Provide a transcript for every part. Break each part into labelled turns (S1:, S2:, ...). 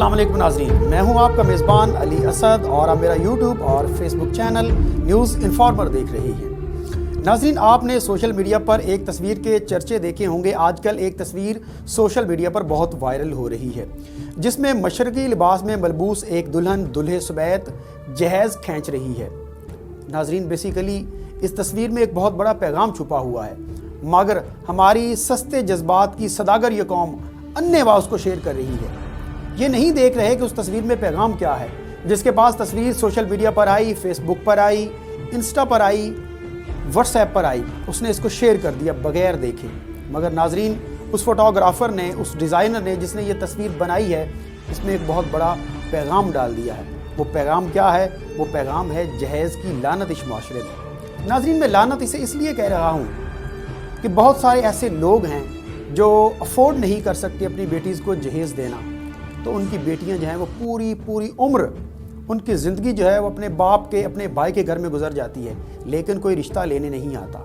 S1: अस्सलाम वालेकुम नाज़रीन, मैं हूं आपका मेज़बान अली असद और आप मेरा यूट्यूब और फेसबुक चैनल न्यूज़ इन्फॉर्मर देख रही हैं। नाज़रीन, आपने सोशल मीडिया पर एक तस्वीर के चर्चे देखे होंगे। आजकल एक तस्वीर सोशल मीडिया पर बहुत वायरल हो रही है जिसमें मशरक़ी लिबास में मलबूस एक दुल्हन दूल्हे समेत जहेज़ खींच रही है। नाज़रीन, बेसिकली इस तस्वीर में एक बहुत बड़ा पैगाम छुपा हुआ है, मगर हमारी सस्ते जज्बात की सदागर ये कौम अन्नेवा उसको शेयर कर रही है। ये नहीं देख रहे कि उस तस्वीर में पैगाम क्या है। जिसके पास तस्वीर सोशल मीडिया पर आई, फेसबुक पर आई, इंस्टा पर आई, व्हाट्सएप पर आई, उसने इसको शेयर कर दिया बगैर देखे। मगर नाजरीन, उस फोटोग्राफर ने, उस डिज़ाइनर ने जिसने ये तस्वीर बनाई है, इसमें एक बहुत बड़ा पैगाम डाल दिया है। वो पैगाम क्या है? वो पैगाम है जहेज़ की लानत इस माशरे में। नाजरीन, मैं लानत इसे इसलिए कह रहा हूँ कि बहुत सारे ऐसे लोग हैं जो अफोर्ड नहीं कर सकते अपनी बेटीज़ को जहेज़ देना, तो उनकी बेटियां जो हैं वो पूरी उम्र उनकी ज़िंदगी जो है वो अपने बाप के, अपने भाई के घर में गुजर जाती है, लेकिन कोई रिश्ता लेने नहीं आता।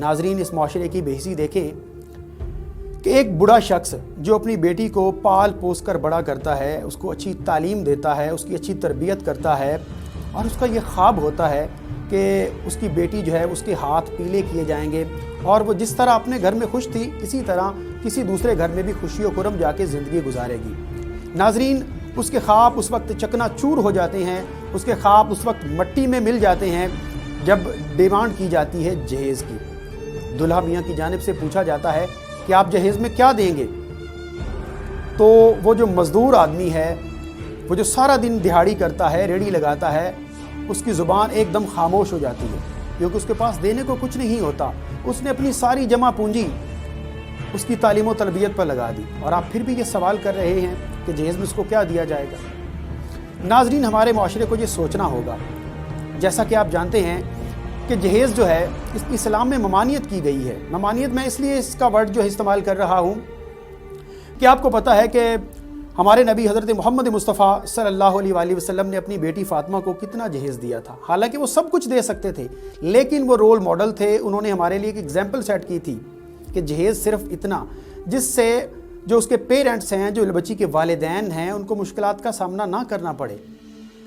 S1: नाजरीन, इस माशरे की बेहिसी देखें कि एक बूढ़ा शख्स जो अपनी बेटी को पाल पोस कर बड़ा करता है, उसको अच्छी तालीम देता है, उसकी अच्छी तरबियत करता है, और उसका ये ख्वाब होता है कि उसकी बेटी जो है उसके हाथ पीले किए जाएंगे और वो जिस तरह अपने घर में खुश थी, इसी तरह किसी दूसरे घर में भी खुशियों खुरम जाके ज़िंदगी गुजारेगी। नाजरीन, उसके ख्वाब उस वक्त चकनाचूर हो जाते हैं, उसके ख्वाब उस वक्त मट्टी में मिल जाते हैं जब डिमांड की जाती है जहेज़ की। दुल्हा मियाँ की जानिब से पूछा जाता है कि आप जहेज़ में क्या देंगे? तो वो जो मज़दूर आदमी है, वो जो सारा दिन दिहाड़ी करता है, रेड़ी लगाता है, उसकी ज़ुबान एकदम खामोश हो जाती है, क्योंकि उसके पास देने को कुछ नहीं होता। उसने अपनी सारी जमा पूंजी उसकी तालीम और तरबियत पर लगा दी, और आप फिर भी ये सवाल कर रहे हैं कि जहेज़ में उसको क्या दिया जाएगा। नाजरीन, हमारे माशरे को ये सोचना होगा। जैसा कि आप जानते हैं कि जहेज़ जो है इस इस्लाम में ममानियत की गई है। ममानियत, मैं इसलिए इसका वर्ड जो इस्तेमाल कर रहा हूँ कि आपको पता है कि हमारे नबी हज़रत मोहम्मद मुस्तफ़ा सल्लल्लाहु अलैहि वसल्लम ने अपनी बेटी फ़ातिमा को कितना जहेज़ दिया था। हालांकि वो सब कुछ दे सकते थे, लेकिन वो रोल मॉडल थे। उन्होंने हमारे लिए एक एग्जाम्पल सेट की थी कि जहेज़ सिर्फ इतना, जिससे जो उसके पेरेंट्स हैं, जो बच्ची के वालिदैन हैं, उनको मुश्किलात का सामना ना करना पड़े।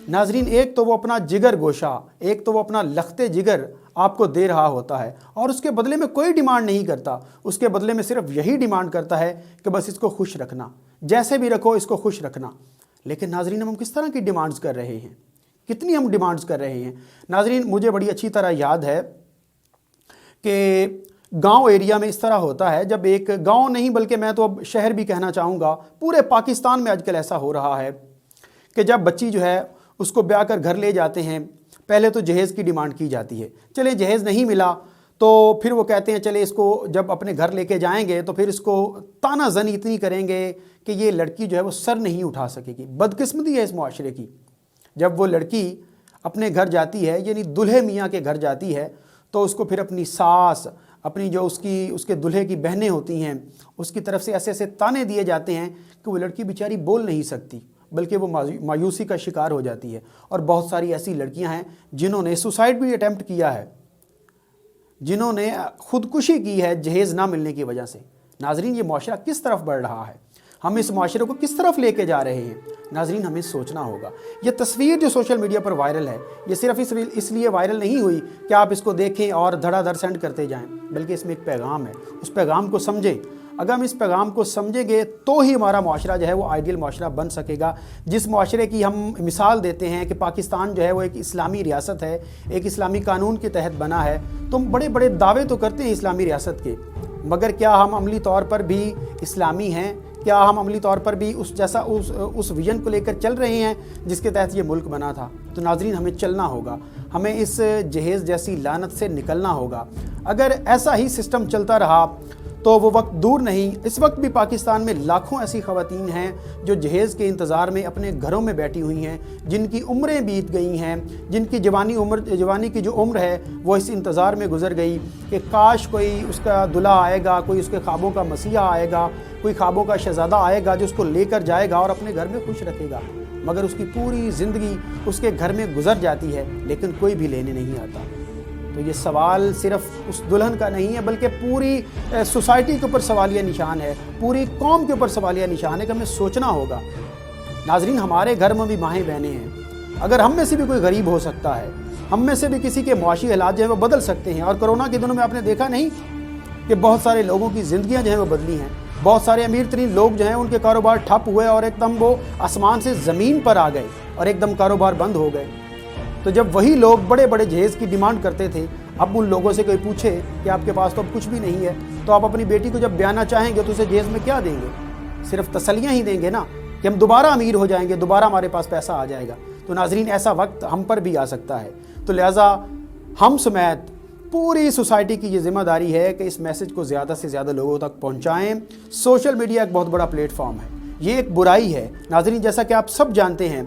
S1: नाजरीन, एक तो वो अपना जिगर गोशा, एक तो वो अपना लखते जिगर आपको दे रहा होता है, और उसके बदले में कोई डिमांड नहीं करता। उसके बदले में सिर्फ यही डिमांड करता है कि बस इसको खुश रखना, जैसे भी रखो इसको खुश रखना। लेकिन नाजरीन, हम किस तरह की डिमांड्स कर रहे हैं? कितनी हम डिमांड्स कर रहे हैं? नाजरीन, मुझे बड़ी अच्छी तरह याद है कि गांव एरिया में इस तरह होता है, जब एक गांव नहीं बल्कि मैं तो अब शहर भी कहना चाहूँगा, पूरे पाकिस्तान में आजकल ऐसा हो रहा है कि जब बच्ची जो है उसको ब्याह कर घर ले जाते हैं, पहले तो जहेज़ की डिमांड की जाती है। चले जहेज़ नहीं मिला तो फिर वो कहते हैं चले इसको जब अपने घर लेके जाएंगे तो फिर इसको ताना ज़नी इतनी करेंगे कि ये लड़की जो है वो सर नहीं उठा सकेगी। बदकिस्मती है इस माशरे की। जब वो लड़की अपने घर जाती है, यानी दूल्हे मियाँ के घर जाती है, तो उसको फिर अपनी सास, अपनी जो उसके दूल्हे की बहनें होती हैं, उसकी तरफ से ऐसे ऐसे ताने दिए जाते हैं कि वो लड़की बेचारी बोल नहीं सकती, बल्कि वो मायूसी का शिकार हो जाती है। और बहुत सारी ऐसी लड़कियां हैं जिन्होंने सुसाइड भी अटैम्प्ट किया है, जिन्होंने खुदकुशी की है जहेज़ ना मिलने की वजह से। नाजरीन, ये माशरा किस तरफ बढ़ रहा है? हम इस माशरे को किस तरफ लेके जा रहे हैं? नाजरीन, हमें सोचना होगा। ये तस्वीर जो सोशल मीडिया पर वायरल है, ये सिर्फ इसलिए वायरल नहीं हुई कि आप इसको देखें और धड़ाधड़ सेंड करते जाएं, बल्कि इसमें एक पैगाम है। उस पैगाम को समझें। अगर हम इस पैगाम को समझेंगे तो ही हमारा माशरा जो है वो आइडियल माशरा बन सकेगा। जिस माशरे की हम मिसाल देते हैं कि पाकिस्तान जो है वो एक इस्लामी रियासत है, एक इस्लामी कानून के तहत बना है, तो हम बड़े बड़े दावे तो करते हैं इस्लामी रियासत के, मगर क्या हम अमली तौर पर भी इस्लामी हैं? क्या हम अमली तौर पर भी उस विजन को लेकर चल रहे हैं जिसके तहत ये मुल्क बना था? तो नाजरीन, हमें चलना होगा, हमें इस जहेज़ जैसी लानत से निकलना होगा। अगर ऐसा ही सिस्टम चलता रहा तो वो वक्त दूर नहीं, इस वक्त भी पाकिस्तान में लाखों ऐसी ख़वातीन हैं जो जहेज़ के इंतज़ार में अपने घरों में बैठी हुई हैं, जिनकी उम्रें बीत गई हैं, जिनकी जवानी की जो उम्र है वो इस इंतज़ार में गुजर गई कि काश कोई उसका दुल्हा आएगा, कोई उसके ख्वाबों का मसीहा आएगा, कोई ख्वाबों का शहज़ादा आएगा जो उसको लेकर जाएगा और अपने घर में खुश रखेगा। मगर उसकी पूरी ज़िंदगी उसके घर में गुजर जाती है, लेकिन कोई भी लेने नहीं आता। तो ये सवाल सिर्फ उस दुल्हन का नहीं है, बल्कि पूरी सोसाइटी के ऊपर सवालिया निशान है, पूरी कौम के ऊपर सवालिया निशान है कि हमें सोचना होगा नाजरीन, हमारे घर में भी माएँ बहनें हैं। अगर हम में से भी कोई गरीब हो सकता है, हम में से भी किसी के मुआशी हालात जो है वो बदल सकते हैं। और कोरोना के दिनों में आपने देखा नहीं कि बहुत सारे लोगों की ज़िंदगियां जो हैं वो बदली हैं। बहुत सारे अमीर तरीन लोग जो हैं उनके कारोबार ठप हुए और एकदम वो आसमान से ज़मीन पर आ गए और एकदम कारोबार बंद हो गए। तो जब वही लोग बड़े बड़े जहेज़ की डिमांड करते थे, अब उन लोगों से कोई पूछे कि आपके पास तो अब कुछ भी नहीं है, तो आप अपनी बेटी को जब ब्याना चाहेंगे तो उसे जहेज़ में क्या देंगे? सिर्फ तसल्लियाँ ही देंगे ना कि हम दोबारा अमीर हो जाएंगे, दोबारा हमारे पास पैसा आ जाएगा। तो नाजरीन, ऐसा वक्त हम पर भी आ सकता है। तो लिहाजा हम समेत पूरी सोसाइटी की ये जिम्मेदारी है कि इस मैसेज को ज़्यादा से ज़्यादा लोगों तक पहुँचाएँ। सोशल मीडिया एक बहुत बड़ा प्लेटफॉर्म है, ये एक बुराई है नाजरीन। जैसा कि आप सब जानते हैं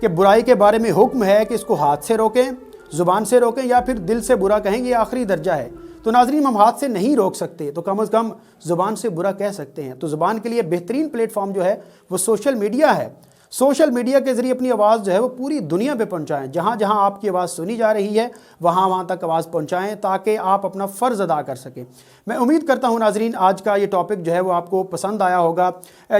S1: कि बुराई के बारे में हुक्म है कि इसको हाथ से रोकें, ज़ुबान से रोकें या फिर दिल से बुरा कहेंगे, आखिरी दर्जा है। तो नाजरीन, हम हाथ से नहीं रोक सकते तो कम से कम ज़ुबान से बुरा कह सकते हैं। तो ज़ुबान के लिए बेहतरीन प्लेटफॉर्म जो है वो सोशल मीडिया है। सोशल मीडिया के ज़रिए अपनी आवाज़ जो है वो पूरी दुनिया पे पहुंचाएं। जहां जहां आपकी आवाज़ सुनी जा रही है वहां वहां तक आवाज़ पहुंचाएं ताकि आप अपना फ़र्ज़ अदा कर सकें। मैं उम्मीद करता हूं नाजरीन आज का ये टॉपिक जो है वो आपको पसंद आया होगा।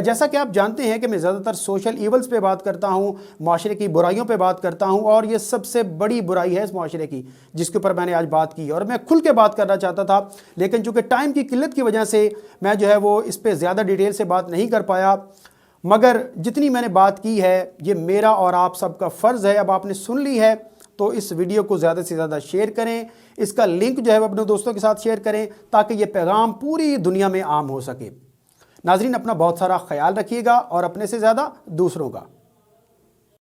S1: जैसा कि आप जानते हैं कि मैं ज़्यादातर सोशल ईवल्स पे बात करता हूं, माशरे की बुराइयों पे बात करता हूं, और ये सबसे बड़ी बुराई है इस माशरे की जिसके ऊपर मैंने आज बात की। और मैं खुल के बात करना चाहता था, लेकिन चूँकि टाइम की किल्लत की वजह से मैं जो है वो इस पर ज़्यादा डिटेल से बात नहीं कर पाया। मगर जितनी मैंने बात की है ये मेरा और आप सबका फ़र्ज़ है। अब आपने सुन ली है तो इस वीडियो को ज़्यादा से ज़्यादा शेयर करें, इसका लिंक जो है वो अपने दोस्तों के साथ शेयर करें ताकि ये पैगाम पूरी दुनिया में आम हो सके। नाजरीन, अपना बहुत सारा ख्याल रखिएगा और अपने से ज़्यादा दूसरों का।